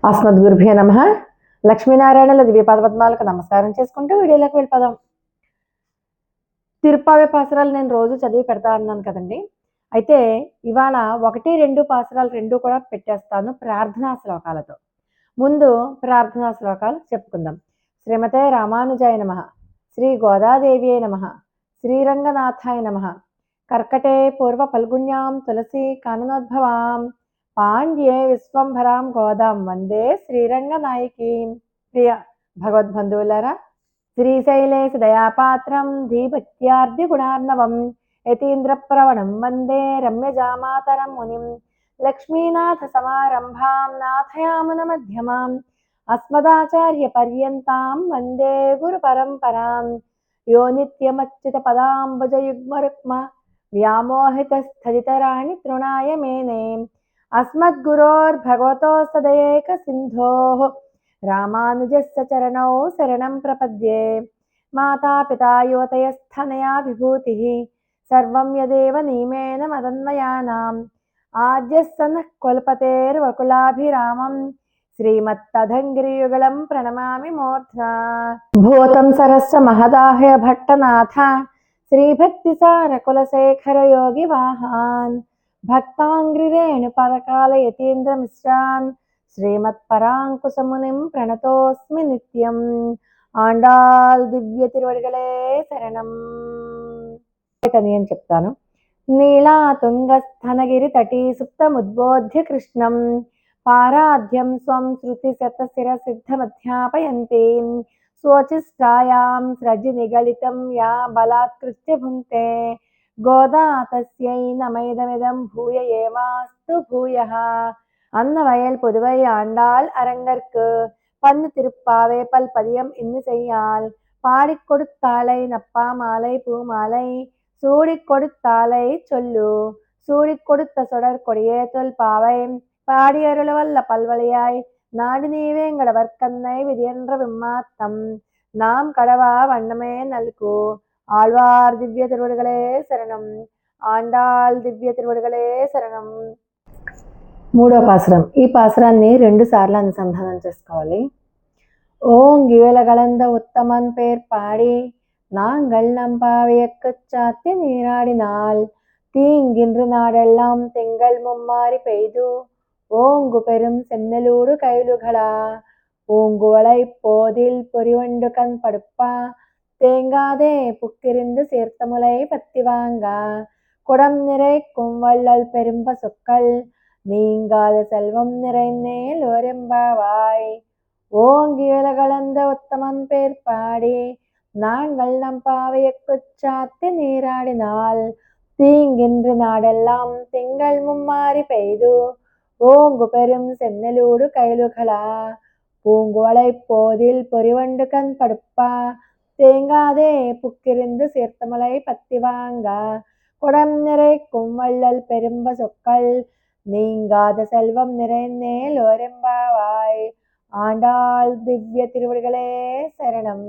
అస్మద్గురుభ్యో నమః. లక్ష్మీనారాయణల దివ్య పద్మాలకు నమస్కారం చేసుకుంటూ వీడియోలోకి వెళ్ళిపోదాం. తిరుప్పావే పాసురాలు నేను రోజు చదివి పెడతా అన్నాను కదండి. అయితే ఇవాళ 1, 2 పాసురాలు 2 కూడా పెట్టేస్తాను ప్రార్థనా శ్లోకాలతో. ముందు ప్రార్థనా శ్లోకాలు చెప్పుకుందాం. శ్రీమతే రామానుజాయ నమః, శ్రీ గోదాదేవ్యై నమః, శ్రీరంగనాథాయ నమః, కర్కటే పూర్వ ఫల్గుణ్యాం తులసి కాననోద్భవాం, పాండ్యే విశ్వంభరాం గోదాం వందే శ్రీరంగనాయకీం. ప్రియ భగవద్బంధువులారా, శ్రీశైలేశ దయాపాత్రం ధీభక్త్యార్ది గుణార్ణవం యతీంద్రప్రవణం వందే రమ్యజామాతరం మునిం, లక్ష్మీనాథ సమారంభాం నాథయామున మధ్యమాం, అస్మదాచార్య పర్యంతాం వందే గురు పరంపరాం. యో నిత్యమచ్యుత పదాంబుజయుగ్మరుక్మ వ్యామోహితస్థితరాణి తృణాయ మేనే, అస్మద్గురోర్భగవతోస్తదయేక సింధోః రామానుజస్య చరణౌ శరణం ప్రపద్యే. మాతాపితా యువతయస్థనయా విభూతిః సర్వం యదేవ నియమేన మదన్మయానాం, ఆద్యः సనః కులపతేర్వకులాభిరామం శ్రీమత్తదంఘ్రియుగళం ప్రణమామి మూర్ధ్నా. భూతం సరస్వ మహదాహయ భట్టనాథ శ్రీభక్తిసార కులశేఖర యోగి వాహాన్, భక్తాంగ్రిరేణు పరకాల యతీంద్రమిశ్రాన్ శ్రీమత్పరాంకుశమునిం ప్రణతోస్మి నిత్యం. ఆండాళ్ దివ్య తిరువడిగలే శరణం. అని చెప్తాను. నీలా తుంగస్థనగిరి తటీ సుప్తముద్బోధ్య కృష్ణం పారాధ్యం స్వం శృతి శతశిర సిద్ధమధ్యాపయంతి, స్వోచిష్టాయాం స్రజి నిగళితం యా బలాత్కృత్య భుంక్తే, గోదా తస్యై నమైదమిదం భూయ ఏవాస్తు భూయః. அன்னவயல் புதுவை ஆண்டாள் அரங்கற்கு பன்னு திருப்பாவே பல்பதியம் இன்னு செய்யாள், பாடிக் கொடுத்தாளை நப்பா மாலை பூமாலை சூடிக் கொடுத்தாளை சொல்லு, சூடிக் கொடுத்த சொடர் கொடியே தொல் பாவை பாடியருளவல்ல பல்வழியாய் நாடு நீவேங்கடவர்க்கன்னை விதியென்ற விம்மாத்தம் நாம் கடவா வண்ணமே நல்கு. ஆழ்வார் దివ్య తిరువడిగలే శరణం. ఆండాళ్ దివ్య తిరువడిగలే శరణం. మూడో పాసురం. ఈ పాసురాన్ని 2 సార్లు అనుసంధానం చేసుకోవాలి. ஓங்கிவலகலந்த உத்தமன் பேர் பாடி நாங்கள் நம்பாவையக்குச் சாத்தி நீராடினாள், தீங்கின்று நாடெல்லாம் திங்கள் மும்மாறி பெய்து ஓங்கு பெரும் சென்னலூடு கைலுகளா, பூங்குவளை போதில் பொறிவண்டு கண் படுப்பா தேங்காதே புக்கிருந்து சேர்த்தமுலை பத்தி வாங்கா, குடம் நிறைக்கும் வள்ளல் பெரும்பசுக்கள் நீங்காத செல்வம் நிறைந்தேல் ஓரெம்பாவாய். ஓங்கியலகலந்த உத்தமன் பேர் பாடி நாங்கள் நம் பாவையக்குச் சாத்தி நீராடினாள், தீங்கின்று நாடெல்லாம் திங்கள் மும்மாறி பெய்து ஓங்கு பெரும் சென்னலூடு கைலுகளா, பூங்குவளை போதில் பொறிவண்டு கண் படுப்பா தேங்காதே புக்கிருந்து சேர்த்தமுலை பத்தி வாங்கா, குடம் நிறைக்கும் வள்ளல் பெரும்பசுக்கள் நீங்காத செல்வம் நிறைந்தேல் ஓரெம்பாவாய். ஆண்டாள் திவ்ய திருவடிகளே சரணம்.